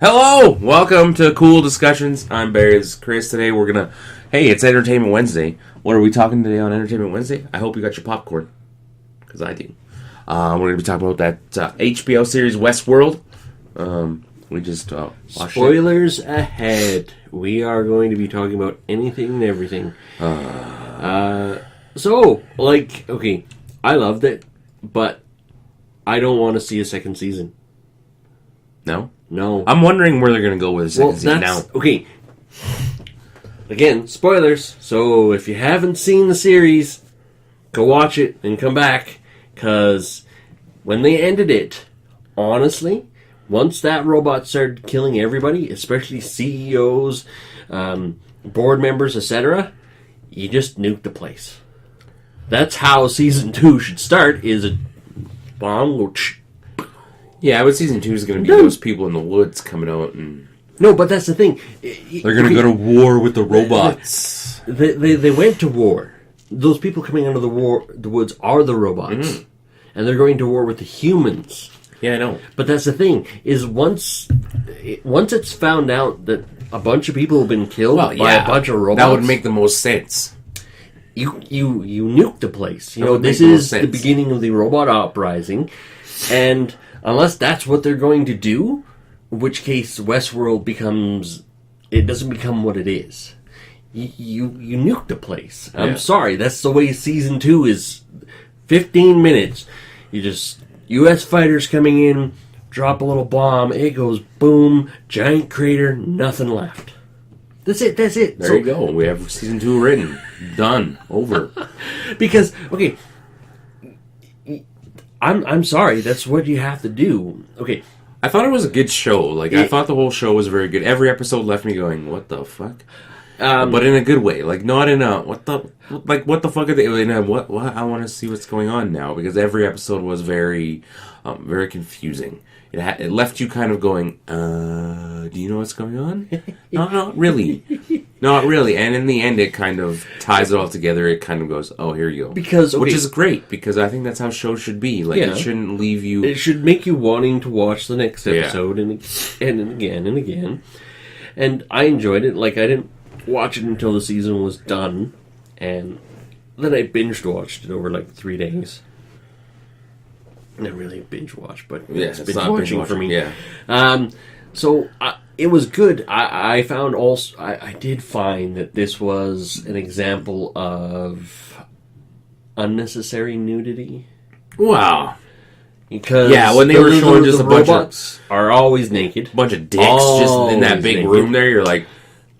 Hello! Welcome to Cool Discussions. I'm Barry. This is Chris. Today we're gonna... Hey, it's Entertainment Wednesday. What are we talking today on Entertainment Wednesday? I hope you got your popcorn. Because I do. We're gonna be talking about that HBO series, Westworld. We just watched Spoilers ahead. We are going to be talking about anything and everything. Okay, I loved it, but I don't want to see a second season. No? No. I'm wondering where they're gonna go with the second season now. Okay. Again, spoilers. So if you haven't seen the series, go watch it and come back. Because when they ended it, honestly, once that robot started killing everybody, especially CEOs, board members, etc., you just nuked the place. That's how season 2 should start, is a bomb go Yeah, but season 2 is gonna be those people in the woods coming out and... No, but that's the thing. They're gonna go to war with the robots. They went to war. Those people coming out of the woods are the robots. Mm-hmm. And they're going to war with the humans. Yeah, I know. But that's the thing, is once it's found out that a bunch of people have been killed by a bunch of robots... That would make the most sense. You nuke the place. You know, this is the beginning of the robot uprising. And unless that's what they're going to do, in which case Westworld doesn't become what it is. You nuke the place. Yeah. I'm sorry, that's the way season 2 is. 15 minutes. U.S. fighters coming in, drop a little bomb, it goes boom, giant crater, nothing left. That's it. There you go. We have season 2 written. Done. Over. Because, okay, I'm sorry, that's what you have to do. Okay. I thought it was a good show. I thought the whole show was very good. Every episode left me going, what the fuck? But in a good way. Not in a, what the fuck are they, in a, what, I want to see what's going on now. Because every episode was very, very confusing. It left you kind of going, do you know what's going on? No, not really. Not really. And in the end, it kind of ties it all together. It kind of goes, oh, here you go. Which is great, because I think that's how shows should be. It shouldn't leave you... It should make you wanting to watch the next episode and again and again. And I enjoyed it. I didn't watch it until the season was done. And then I binge-watched it over 3 days. Not really a binge watch, but it's binge watching for me. Yeah. So it was good. I found also I did find that this was an example of unnecessary nudity. Wow. Because when they were showing just a bunch robots are always naked, bunch of dicks just in that big room there. You're like,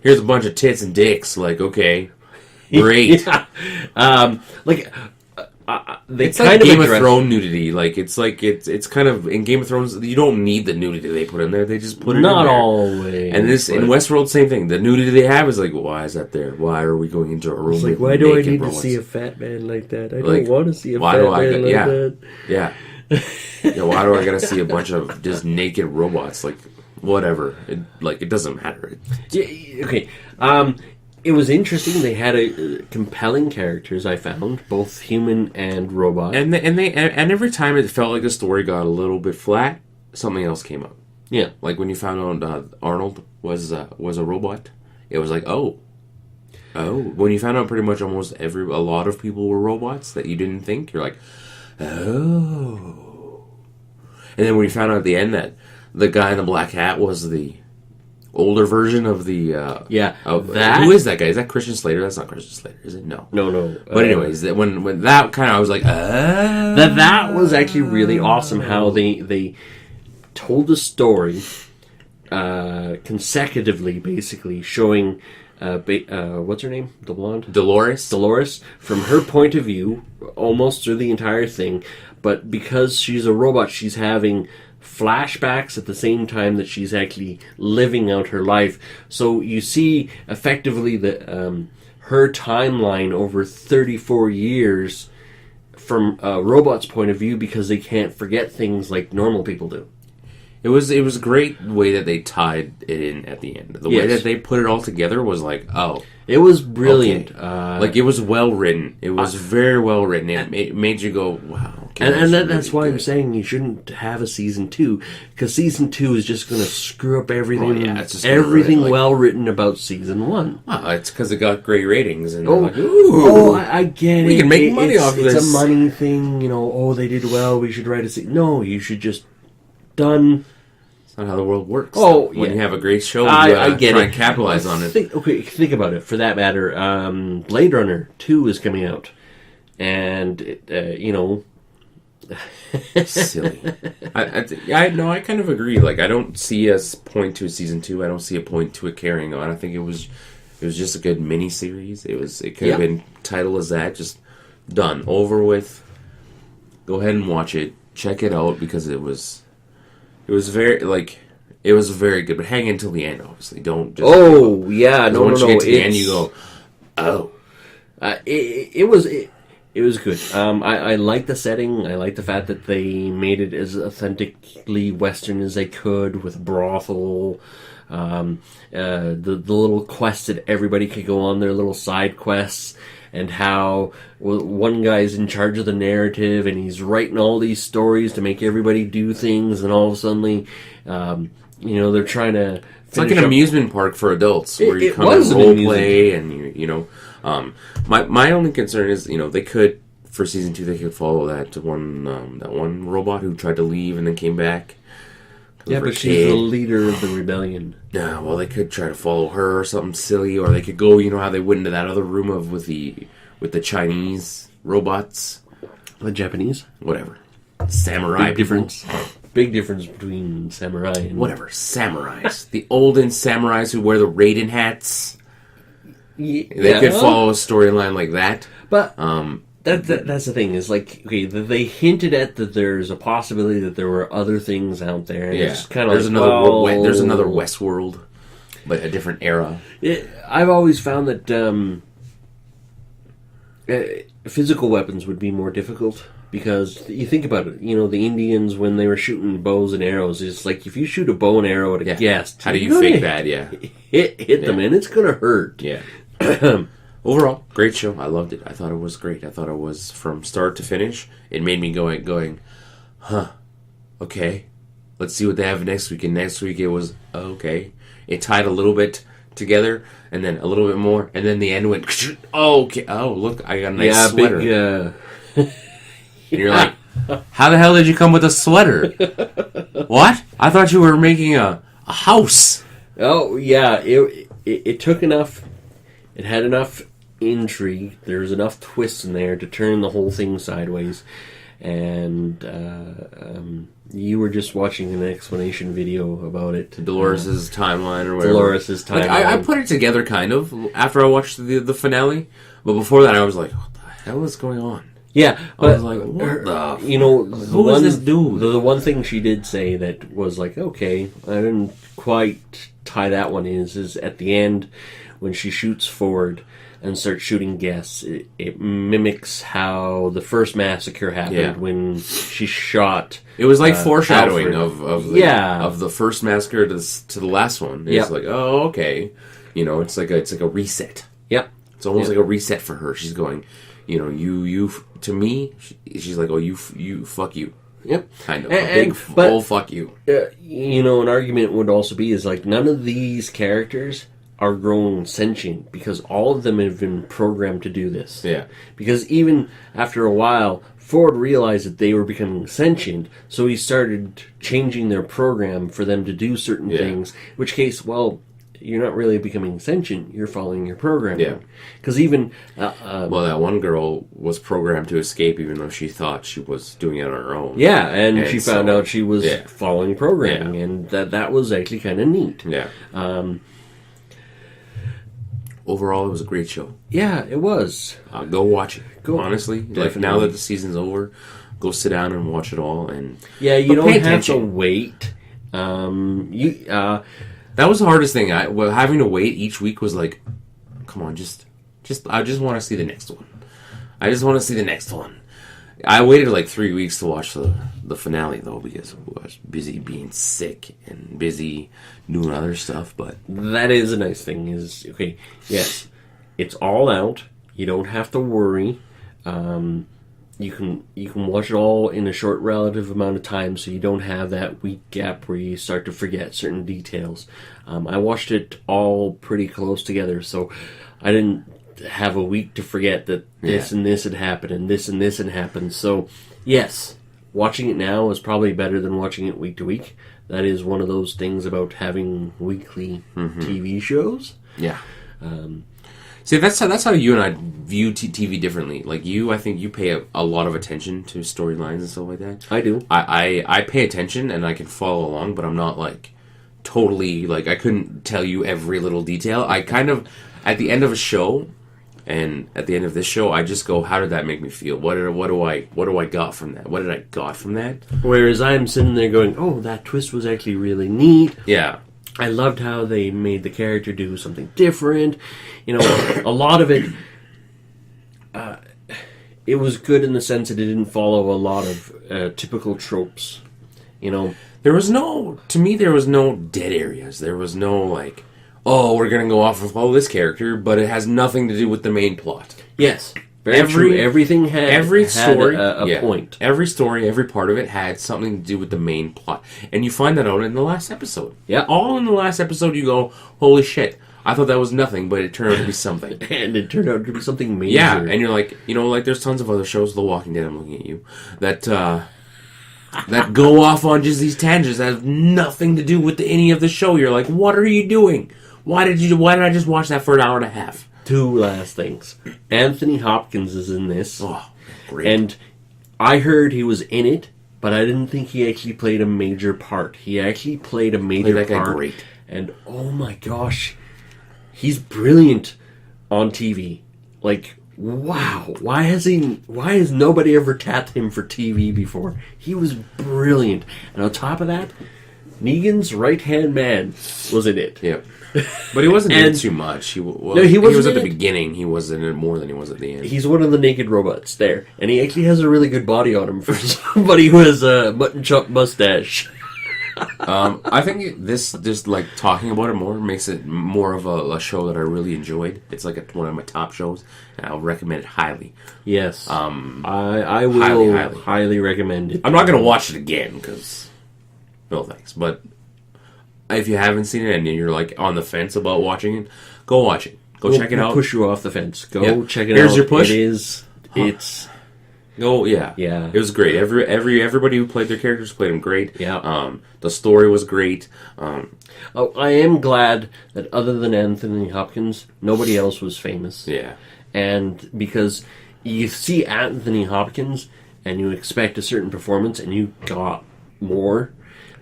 here's a bunch of tits and dicks. Okay, great. It's kind of Game of Thrones nudity. It's kind of in Game of Thrones. You don't need the nudity they put in there. They just put it in there. Not always. And in Westworld, same thing. The nudity they have is why is that there? Why are we going into a room? With why do I need robots? to see a fat man like that? I don't want to see a fat man like that. Yeah. Why do I gotta see a bunch of just naked robots? Whatever. It doesn't matter. Okay. It was interesting. They had compelling characters. I found both human and robot, and every time it felt like the story got a little bit flat, something else came up. Yeah, when you found out Arnold was a robot, it was oh. When you found out pretty much almost a lot of people were robots that you didn't think, you're like, oh. And then when you found out at the end that the guy in the black hat was the older version of the who is that guy? Is that Christian Slater? That's not Christian Slater, is it? No. But anyways, when that kind of, I was like, that was actually really awesome. How they told the story consecutively, basically showing what's her name? The blonde? Dolores from her point of view, almost through the entire thing. But because she's a robot, she's having flashbacks at the same time that she's actually living out her life. So you see effectively her timeline over 34 years from a robot's point of view, because they can't forget things like normal people do. It was a great way that they tied it in at the end. The way that they put it all together was it was brilliant. Okay. It was well written. It was very well written. It made you go, wow. that's why I'm saying you shouldn't have a season 2, because season 2 is just going to screw up everything. Oh, yeah, it's just everything well written about season 1. Well, it's because it got great ratings, and I get it. We can make money off of this. It's a money thing, they did well, we should write a season. No, you should just done. It's not how the world works. Oh, when you have a great show, I get try it. and capitalize on it. Think about it. For that matter, Blade Runner 2 is coming out, and silly. I kind of agree. Like, I don't see a point to a season 2. I don't see a point to it carrying on. I think it was just a good mini series. It could have been titled as that, just done, over with. Go ahead and watch it. Check it out, because it was very very good. But hang until the end, obviously. Don't just once you get to the end, you go, oh. It was good. I like the setting. I like the fact that they made it as authentically Western as they could, with a brothel. The little quests that everybody could go on, their little side quests, and how one guy's in charge of the narrative, and he's writing all these stories to make everybody do things, and all of a sudden, they're trying to. It's like an amusement park for adults, where you come and role play, and My only concern is, they could, for season 2, they could follow that one robot who tried to leave and then came back. Yeah, but she's the leader of the rebellion. Yeah, well, they could try to follow her or something silly, or they could go, how they went into that other room with the Chinese robots, the Japanese, whatever, samurai. Big difference between samurai and whatever samurais. The olden samurais who wear the Raiden hats. They could follow a storyline like that, but that's the thing. Is like, okay, they hinted at that there's a possibility that there were other things out there. And it's kind of there's another Westworld, but a different era. I've always found that physical weapons would be more difficult, because you think about it. The Indians, when they were shooting bows and arrows, it's like, if you shoot a bow and arrow at a guest, how do you fake that? Yeah, hit them, and it's gonna hurt. Yeah. Overall, great show. I loved it. I thought it was great. I thought it was, from start to finish, it made me going, okay, let's see what they have next week. And next week it was, okay. It tied a little bit together, and then a little bit more, and then the end went, okay, oh, look, I got a nice sweater. And you're like, how the hell did you come with a sweater? What? I thought you were making a house. Oh, yeah, it took enough. It had enough intrigue. There's enough twists in there to turn the whole thing sideways. And you were just watching an explanation video about it. Dolores' timeline or whatever. Dolores' timeline. I put it together, kind of, after I watched the finale. But before that, I was like, what the hell is going on? Yeah, but I was like, what the... who is this dude? The one thing she did say that was like, okay, I didn't quite tie that one is at the end, when she shoots forward and starts shooting guests, it mimics how the first massacre happened when she shot. It was like foreshadowing of the first massacre to the last one. It's like, oh, okay, it's like a reset. Yep, it's almost like a reset for her. She's going, you to me. She's like, oh, you fuck you. Yep, kind of a big fuck you. An argument would also be is like, none of these characters are grown sentient, because all of them have been programmed to do this. Yeah. Because even after a while, Ford realized that they were becoming sentient, so he started changing their program for them to do certain things. In which case, well, you're not really becoming sentient, you're following your program. Yeah. Because even... that one girl was programmed to escape, even though she thought she was doing it on her own. Yeah, and she found out she was following programming, and that was actually kind of neat. Yeah. Overall, it was a great show. Yeah, it was. Go watch it. Honestly, like, now that the season's over, go sit down and watch it all. And you don't have to wait. That was the hardest thing. Having to wait each week was like, come on, I just want to see the next one. I just want to see the next one. I waited like 3 weeks to watch the finale, though, because I was busy being sick and busy doing other stuff. But that is a nice thing. Is okay. Yes, it's all out. You don't have to worry. you can watch it all in a short relative amount of time, so you don't have that week gap where you start to forget certain details. I watched it all pretty close together, so I didn't have a week to forget that this and this had happened and this had happened. So, yes, watching it now is probably better than watching it week to week. That is one of those things about having weekly TV shows. Yeah. See, that's how you and I view TV differently. Like you, I think you pay a lot of attention to storylines and stuff like that. I do. I pay attention and I can follow along, but I'm not like totally like I couldn't tell you every little detail. I kind of at the end of a show. And at the end of this show, I just go, how did that make me feel? What do I got from that? What did I got from that? Whereas I'm sitting there going, oh, that twist was actually really neat. Yeah. I loved how they made the character do something different. You know, a lot of it, it was good in the sense that it didn't follow a lot of typical tropes. You know, there was no dead areas. There was no like, oh, we're going to go off and follow this character, but it has nothing to do with the main plot. Yes. Very true. Everything had a point. Every story, every part of it had something to do with the main plot. And you find that out in the last episode. Yeah. All in the last episode you go, holy shit, I thought that was nothing, but it turned out to be something. And it turned out to be something major. Yeah, and you're like, like there's tons of other shows, The Walking Dead, I'm looking at you, that go off on just these tangents that have nothing to do with any of the show. You're like, what are you doing? Why did I just watch that for an hour and a half? Two last things. Anthony Hopkins is in this. Oh, great. And I heard he was in it, but I didn't think he actually played a major part. He actually played a major part. That guy great. And oh my gosh, he's brilliant on TV. Like, wow. Why has nobody ever tapped him for TV before? He was brilliant. And on top of that, Negan's right-hand man was in it. Yep. But he wasn't in it too much. He was at the beginning. He was in it more than he was at the end. He's one of the naked robots there. And he actually has a really good body on him for somebody who has a mutton chop mustache. I think this, just like talking about it more, makes it more of a show that I really enjoyed. It's like one of my top shows, and I'll recommend it highly. Yes. I will highly recommend it. I'm not going to watch it again, because no thanks. But if you haven't seen it and you're like on the fence about watching it, go watch it. Go check it out. Push you off the fence. Go check it out. Here's your push. It's. Oh yeah. It was great. Everybody who played their characters played them great. Yeah. The story was great. I am glad that other than Anthony Hopkins, nobody else was famous. Yeah. And because you see Anthony Hopkins and you expect a certain performance and you got more,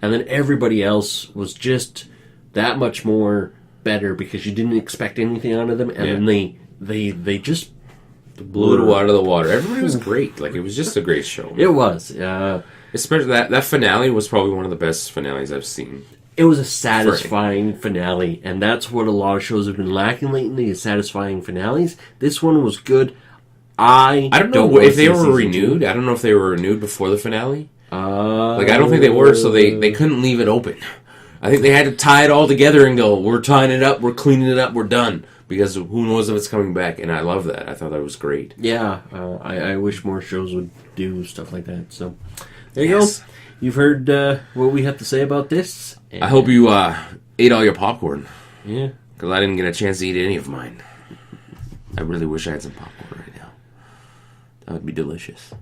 and then everybody else was just that much more better because you didn't expect anything out of them, and then they just blew it out of the water. Everybody was great. Like, it was just a great show. It was. Especially that finale was probably one of the best finales I've seen. It was a satisfying finale, and that's what a lot of shows have been lacking lately, is satisfying finales. This one was good. I don't know if they were renewed. I don't know if they were renewed before the finale. I don't think they were, so they couldn't leave it open. I think they had to tie it all together and go, we're tying it up, we're cleaning it up, we're done. Because who knows if it's coming back, and I love that. I thought that was great. Yeah, I wish more shows would do stuff like that. So, there you go. You've heard what we have to say about this. I hope you ate all your popcorn. Yeah. Because I didn't get a chance to eat any of mine. I really wish I had some popcorn right now. That would be delicious.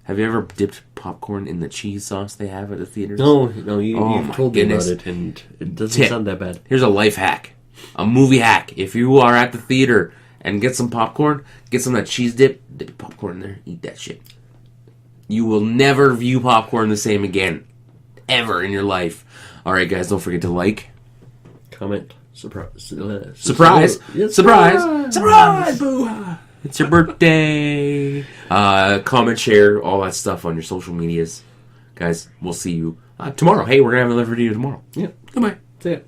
Have you ever dipped popcorn in the cheese sauce they have at the theaters? No, you've told me about it, and it doesn't sound that bad. Here's a life hack. A movie hack. If you are at the theater and get some popcorn, get some of that cheese dip popcorn in there, eat that shit. You will never view popcorn the same again. Ever in your life. Alright guys, don't forget to like. Comment. Surprise. Surprise! Boo! It's your birthday! Comment, share, all that stuff on your social medias. Guys, we'll see you tomorrow. Hey, we're going to have another video tomorrow. Yeah. Goodbye. See ya.